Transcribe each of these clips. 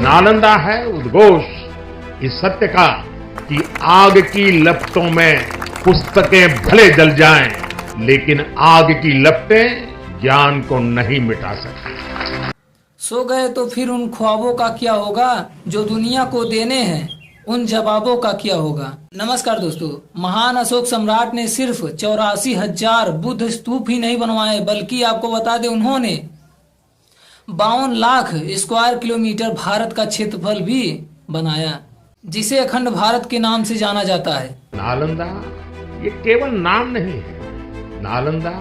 नालंदा है उद्घोष इस सत्य का कि आग की लपटों में पुस्तकें भले जल जाएं, लेकिन आग की लपटें ज्ञान को नहीं मिटा सकती। सो गए तो फिर उन ख्वाबों का क्या होगा जो दुनिया को देने हैं, उन जवाबों का क्या होगा। नमस्कार दोस्तों, महान अशोक सम्राट ने सिर्फ 84,000 बुद्ध स्तूप ही नहीं बनवाए, बल्कि आपको बता दें उन्होंने 52 लाख स्क्वायर किलोमीटर भारत का क्षेत्रफल भी बनाया, जिसे अखंड भारत के नाम से जाना जाता है। नालंदा ये केवल नाम नहीं है, नालंदा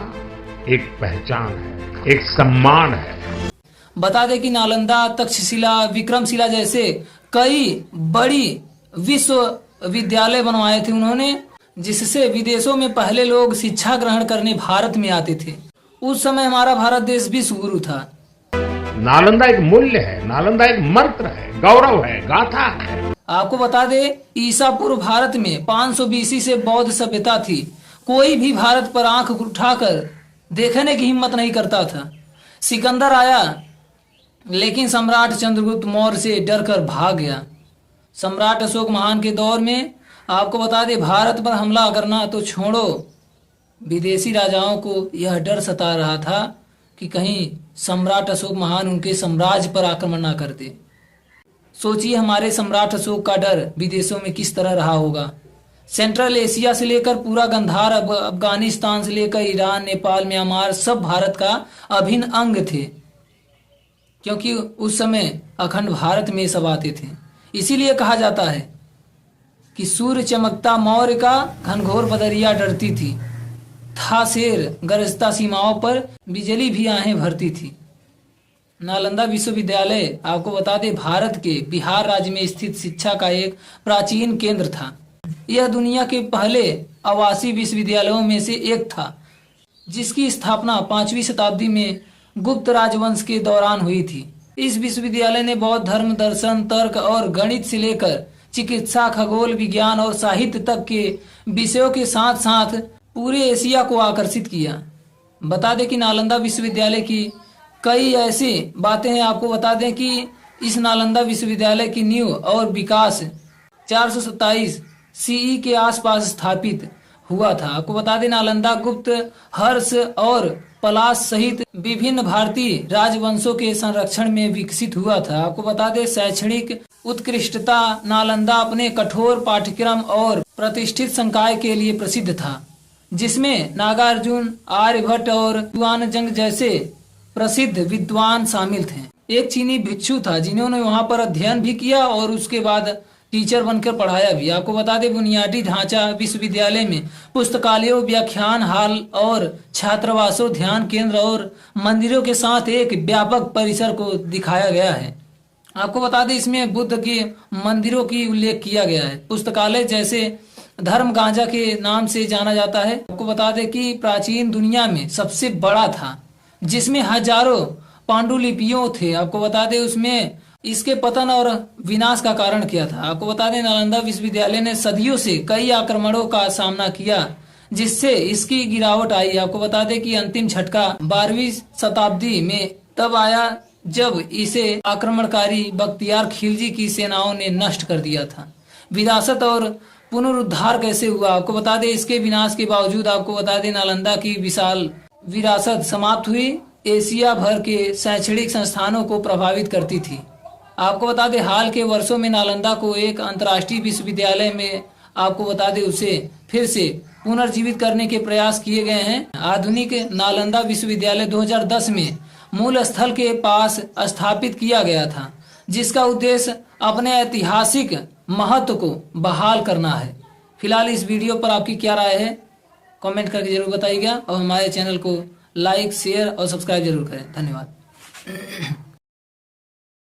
एक पहचान है, एक सम्मान है। बता दें कि नालंदा, तक्षशिला, विक्रमशिला जैसे कई बड़ी विश्वविद्यालय बनवाए थे उन्होंने, जिससे विदेशों में पहले लोग शिक्षा ग्रहण करने भारत में आते थे। उस समय हमारा भारत देश विश्वगुरु था। नालंदा एक मूल्य है, नालंदा एक मंत्र है, गौरव है, गाथा है। आपको बता दे, ईसा पूर्व भारत में 500 BC से बौद्ध सभ्यता थी। कोई भी भारत पर आंख उठाकर देखने की हिम्मत नहीं करता था। सिकंदर आया, लेकिन सम्राट चंद्रगुप्त मौर्य से डरकर भाग गया। सम्राट अशोक महान के दौर में आपको बता दे, भारत पर हमला करना तो छोड़ो, विदेशी राजाओं को यह डर सता रहा था कि कहीं सम्राट अशोक महान उनके साम्राज्य पर आक्रमण ना कर दे। सोचिए हमारे सम्राट अशोक का डर विदेशों में किस तरह रहा होगा। सेंट्रल एशिया से लेकर पूरा गंधार, अफगानिस्तान से लेकर ईरान, नेपाल, म्यांमार सब भारत का अभिन्न अंग थे, क्योंकि उस समय अखंड भारत में सब आते थे। इसीलिए कहा जाता है कि सूर्य चमकता मौर्य का घनघोर बदरिया डरती थी, था शेर गरजता सीमाओं पर बिजली भी आहें भरती थी। नालंदा विश्वविद्यालय आपको बता दें, भारत के बिहार राज्य में स्थित शिक्षा का एक प्राचीन केंद्र था। यह दुनिया के पहले आवासीय विश्वविद्यालयों में से एक था, जिसकी स्थापना 5वीं शताब्दी में गुप्त राजवंश के दौरान हुई थी। इस विश्वविद्यालय ने बौद्ध धर्म, दर्शन, तर्क और गणित से लेकर चिकित्सा, खगोल विज्ञान और साहित्य तक के विषयों के साथ साथ पूरे एशिया को आकर्षित किया। बता दें कि नालंदा विश्वविद्यालय की कई ऐसी बातें हैं। आपको बता दें कि इस नालंदा विश्वविद्यालय की नींव और विकास 427 CE के आसपास स्थापित हुआ था। आपको बता दें, नालंदा गुप्त, हर्ष और पलाश सहित विभिन्न भारतीय राजवंशों के संरक्षण में विकसित हुआ था। आपको बता दें, शैक्षणिक उत्कृष्टता नालंदा अपने कठोर पाठ्यक्रम और प्रतिष्ठित संकाय के लिए प्रसिद्ध था, जिसमें नागार्जुन, आर्यभट्ट और युआनजंग जैसे प्रसिद्ध विद्वान शामिल थे। एक चीनी भिक्षु था जिन्होंने वहां पर अध्ययन भी किया और उसके बाद टीचर बनकर पढ़ाया भी। आपको बता दें, बुनियादी ढांचा विश्वविद्यालय में पुस्तकालयों, व्याख्यान हॉल और छात्रावासों, ध्यान केंद्र और मंदिरों के साथ एक व्यापक परिसर को दिखाया गया है। आपको बता दें, इसमें बुद्ध के मंदिरों की उल्लेख किया गया है। पुस्तकालय जैसे धर्म गांजा के नाम से जाना जाता है। आपको बता दें कि प्राचीन दुनिया में सबसे बड़ा था, जिसमें हजारों पांडुलिपियों थे। आपको बता दें, उसमें इसके पतन और विनाश का कारण क्या था। आपको बता दें, नालंदा विश्वविद्यालय ने सदियों से कई आक्रमणों का सामना किया, जिससे इसकी गिरावट आई। आपको बता दें कि अंतिम झटका 12वीं शताब्दी में तब आया जब इसे आक्रमणकारी बख्तियार खिलजी की सेनाओं ने नष्ट कर दिया था। विरासत और पुनरुद्धार कैसे हुआ। आपको बता दें, इसके विनाश के बावजूद आपको बता दें, नालंदा की विशाल विरासत समाप्त हुई, एशिया भर के शैक्षणिक संस्थानों को प्रभावित करती थी। आपको बता दें, हाल के वर्षों में नालंदा को एक अंतर्राष्ट्रीय विश्वविद्यालय में आपको बता दें उसे फिर से पुनर्जीवित करने के प्रयास किए गए हैं। आधुनिक नालंदा विश्वविद्यालय 2010 में मूल स्थल के पास स्थापित किया गया था, जिसका उद्देश्य अपने ऐतिहासिक महत्व को बहाल करना है। फिलहाल इस वीडियो पर आपकी क्या राय है, कमेंट करके जरूर बताइएगा और हमारे चैनल को लाइक, शेयर और सब्सक्राइब जरूर करें। धन्यवाद।